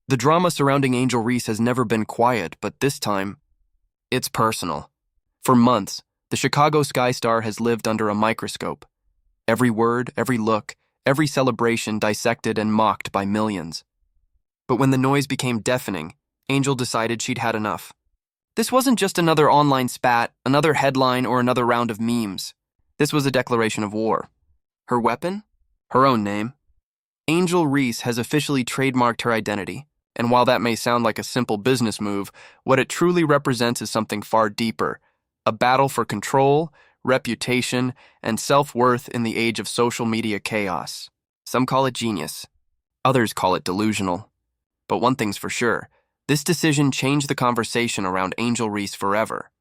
The drama surrounding Angel Reese has never been quiet, but this time, it's personal. For months, the Chicago Sky Star has lived under a microscope. Every word, every look, every celebration dissected and mocked by millions. But when the noise became deafening, Angel decided she'd had enough. This wasn't just another online spat, another headline, or another round of memes. This was a declaration of war. Her weapon? Her own name. Angel Reese has officially trademarked her identity, and while that may sound like a simple business move, what it truly represents is something far deeper, a battle for control, reputation, and self-worth in the age of social media chaos. Some call it genius. Others call it delusional. But one thing's for sure, this decision changed the conversation around Angel Reese forever.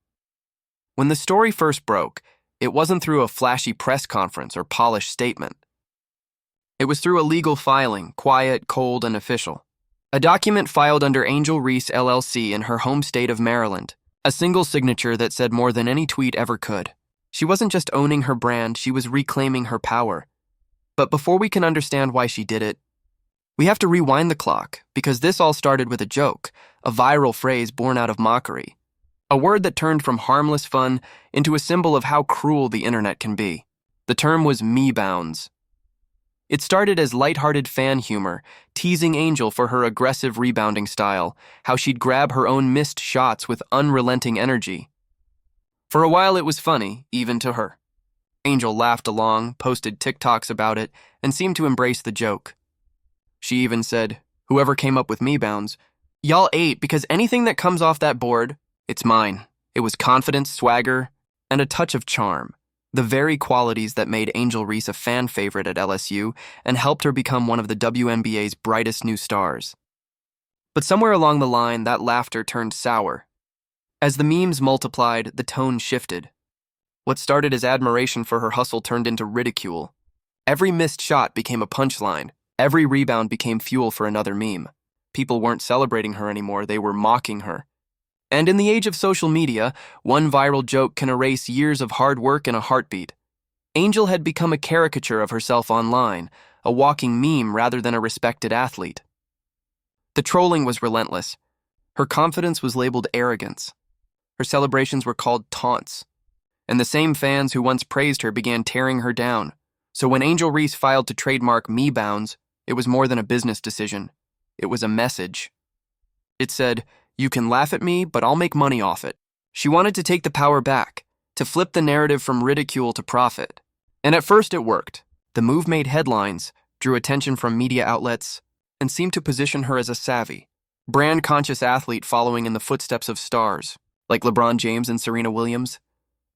When the story first broke, it wasn't through a flashy press conference or polished statement. It was through a legal filing, quiet, cold, and official. A document filed under Angel Reese LLC in her home state of Maryland. A single signature that said more than any tweet ever could. She wasn't just owning her brand, she was reclaiming her power. But before we can understand why she did it, we have to rewind the clock, because this all started with a joke, a viral phrase born out of mockery. A word that turned from harmless fun into a symbol of how cruel the internet can be. The term was me-bounds. It started as lighthearted fan humor, teasing Angel for her aggressive rebounding style, how she'd grab her own missed shots with unrelenting energy. For a while it was funny, even to her. Angel laughed along, posted TikToks about it, and seemed to embrace the joke. She even said, "Whoever came up with me-bounds, y'all ate because anything that comes off that board, it's mine." It was confidence, swagger, and a touch of charm. The very qualities that made Angel Reese a fan favorite at LSU and helped her become one of the WNBA's brightest new stars. But somewhere along the line, that laughter turned sour. As the memes multiplied, the tone shifted. What started as admiration for her hustle turned into ridicule. Every missed shot became a punchline. Every rebound became fuel for another meme. People weren't celebrating her anymore, they were mocking her. And in the age of social media, one viral joke can erase years of hard work in a heartbeat. Angel had become a caricature of herself online, a walking meme rather than a respected athlete. The trolling was relentless. Her confidence was labeled arrogance. Her celebrations were called taunts. And the same fans who once praised her began tearing her down. So when Angel Reese filed to trademark me-bounds, it was more than a business decision. It was a message. It said, "You can laugh at me, but I'll make money off it." She wanted to take the power back, to flip the narrative from ridicule to profit. And at first it worked. The move made headlines, drew attention from media outlets, and seemed to position her as a savvy, brand-conscious athlete following in the footsteps of stars, like LeBron James and Serena Williams.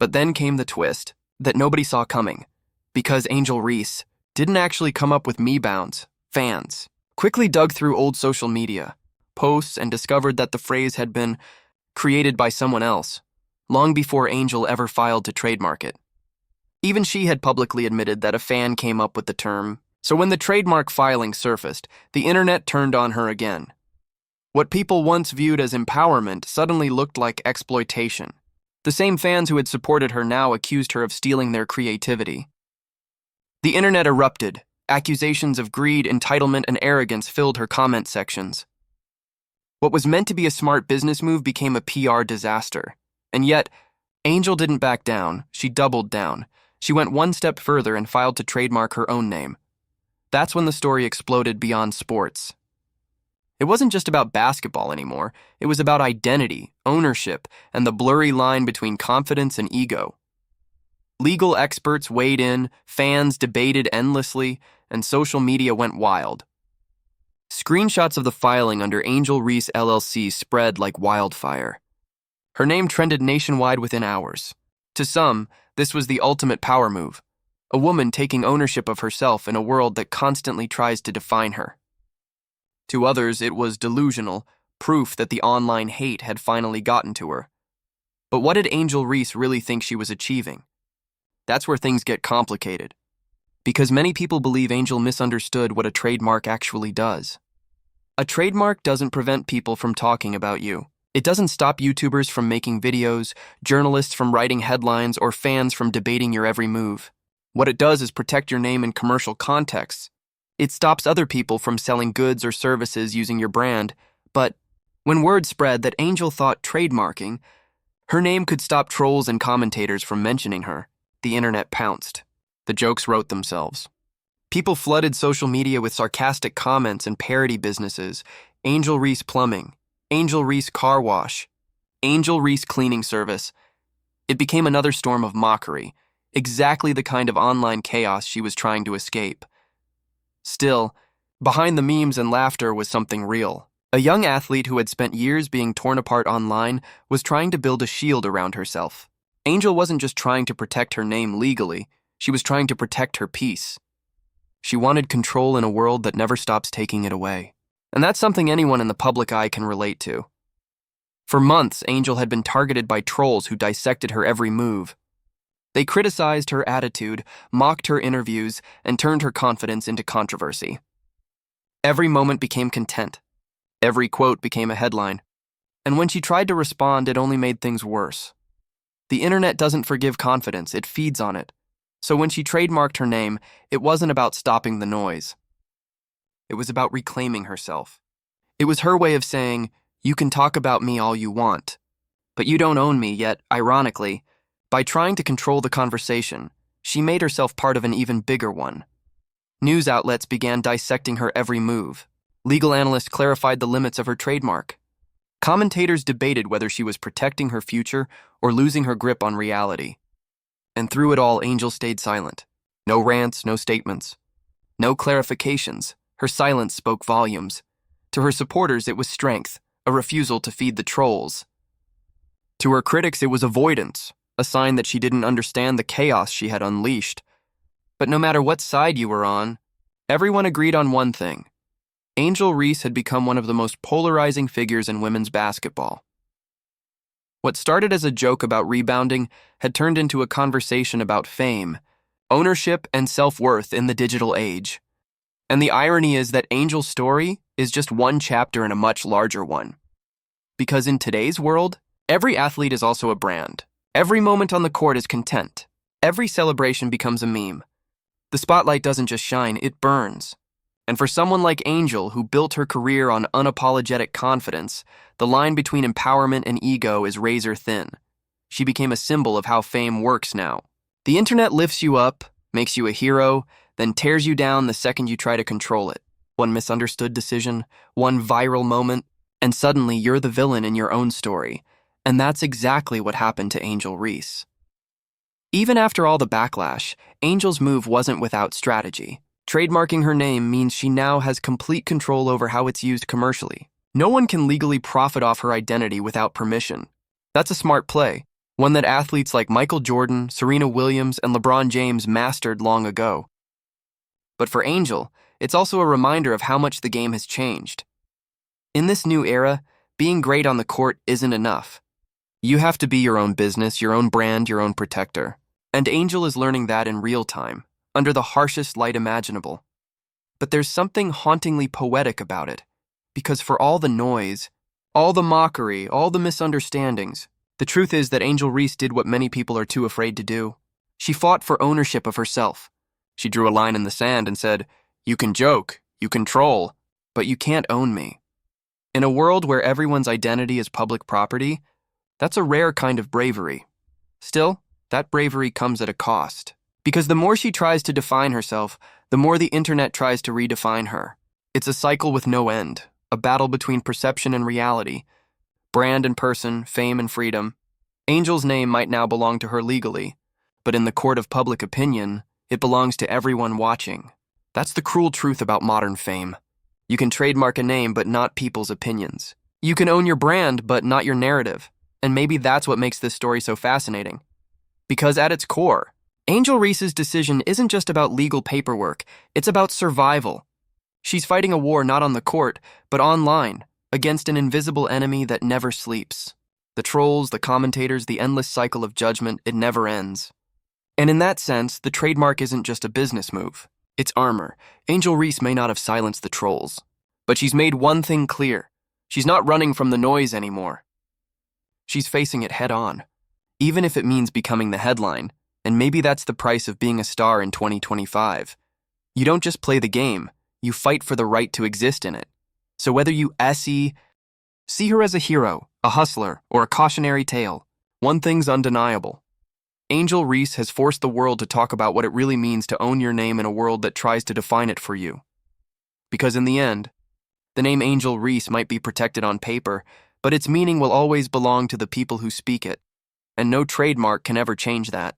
But then came the twist that nobody saw coming, because Angel Reese didn't actually come up with me-bounds. Fans quickly dug through old social media posts and discovered that the phrase had been created by someone else, long before Angel ever filed to trademark it. Even she had publicly admitted that a fan came up with the term, so when the trademark filing surfaced, the internet turned on her again. What people once viewed as empowerment suddenly looked like exploitation. The same fans who had supported her now accused her of stealing their creativity. The internet erupted. Accusations of greed, entitlement, and arrogance filled her comment sections. What was meant to be a smart business move became a PR disaster. And yet, Angel didn't back down. She doubled down. She went one step further and filed to trademark her own name. That's when the story exploded beyond sports. It wasn't just about basketball anymore. It was about identity, ownership, and the blurry line between confidence and ego. Legal experts weighed in, fans debated endlessly, and social media went wild. Screenshots of the filing under Angel Reese LLC spread like wildfire. Her name trended nationwide within hours. To some, this was the ultimate power move, a woman taking ownership of herself in a world that constantly tries to define her. To others, it was delusional, proof that the online hate had finally gotten to her. But what did Angel Reese really think she was achieving? That's where things get complicated, because many people believe Angel misunderstood what a trademark actually does. A trademark doesn't prevent people from talking about you. It doesn't stop YouTubers from making videos, journalists from writing headlines, or fans from debating your every move. What it does is protect your name in commercial contexts, It stops other people from selling goods or services using your brand, but when word spread that Angel thought trademarking her name could stop trolls and commentators from mentioning her, the internet pounced. The jokes wrote themselves. People flooded social media with sarcastic comments and parody businesses: Angel Reese Plumbing, Angel Reese Car Wash, Angel Reese Cleaning Service. It became another storm of mockery, exactly the kind of online chaos she was trying to escape. Still, behind the memes and laughter was something real. A young athlete who had spent years being torn apart online was trying to build a shield around herself. Angel wasn't just trying to protect her name legally, she was trying to protect her peace. She wanted control in a world that never stops taking it away. And that's something anyone in the public eye can relate to. For months, Angel had been targeted by trolls who dissected her every move. They criticized her attitude, mocked her interviews, and turned her confidence into controversy. Every moment became content. Every quote became a headline. And when she tried to respond, it only made things worse. The internet doesn't forgive confidence, it feeds on it. So when she trademarked her name, it wasn't about stopping the noise. It was about reclaiming herself. It was her way of saying, you can talk about me all you want, but you don't own me. Yet, ironically, by trying to control the conversation, she made herself part of an even bigger one. News outlets began dissecting her every move. Legal analysts clarified the limits of her trademark. Commentators debated whether she was protecting her future or losing her grip on reality. And through it all, Angel stayed silent. No rants, no statements. No clarifications. Her silence spoke volumes. To her supporters, it was strength, a refusal to feed the trolls. To her critics, it was avoidance, a sign that she didn't understand the chaos she had unleashed. But no matter what side you were on, everyone agreed on one thing. Angel Reese had become one of the most polarizing figures in women's basketball. What started as a joke about rebounding had turned into a conversation about fame, ownership, and self-worth in the digital age. And the irony is that Angel's story is just one chapter in a much larger one. Because in today's world, every athlete is also a brand. Every moment on the court is content. Every celebration becomes a meme. The spotlight doesn't just shine, it burns. And for someone like Angel, who built her career on unapologetic confidence, the line between empowerment and ego is razor thin. She became a symbol of how fame works now. The internet lifts you up, makes you a hero, then tears you down the second you try to control it. One misunderstood decision, one viral moment, and suddenly you're the villain in your own story. And that's exactly what happened to Angel Reese. Even after all the backlash, Angel's move wasn't without strategy. Trademarking her name means she now has complete control over how it's used commercially. No one can legally profit off her identity without permission. That's a smart play, one that athletes like Michael Jordan, Serena Williams, and LeBron James mastered long ago. But for Angel, it's also a reminder of how much the game has changed. In this new era, being great on the court isn't enough. You have to be your own business, your own brand, your own protector. And Angel is learning that in real time, under the harshest light imaginable. But there's something hauntingly poetic about it, because for all the noise, all the mockery, all the misunderstandings, the truth is that Angel Reese did what many people are too afraid to do. She fought for ownership of herself. She drew a line in the sand and said, "You can joke, you can troll, but you can't own me." In a world where everyone's identity is public property, that's a rare kind of bravery. Still, that bravery comes at a cost. Because the more she tries to define herself, the more the internet tries to redefine her. It's a cycle with no end, a battle between perception and reality, brand and person, fame and freedom. Angel's name might now belong to her legally, but in the court of public opinion, it belongs to everyone watching. That's the cruel truth about modern fame. You can trademark a name, but not people's opinions. You can own your brand, but not your narrative. And maybe that's what makes this story so fascinating. Because at its core, Angel Reese's decision isn't just about legal paperwork, it's about survival. She's fighting a war not on the court, but online, against an invisible enemy that never sleeps. The trolls, the commentators, the endless cycle of judgment, it never ends. And in that sense, the trademark isn't just a business move. It's armor. Angel Reese may not have silenced the trolls, but she's made one thing clear. She's not running from the noise anymore. She's facing it head on, even if it means becoming the headline, and maybe that's the price of being a star in 2025. You don't just play the game, you fight for the right to exist in it. So whether you see her as a hero, a hustler, or a cautionary tale, one thing's undeniable. Angel Reese has forced the world to talk about what it really means to own your name in a world that tries to define it for you. Because in the end, the name Angel Reese might be protected on paper, but its meaning will always belong to the people who speak it, and no trademark can ever change that.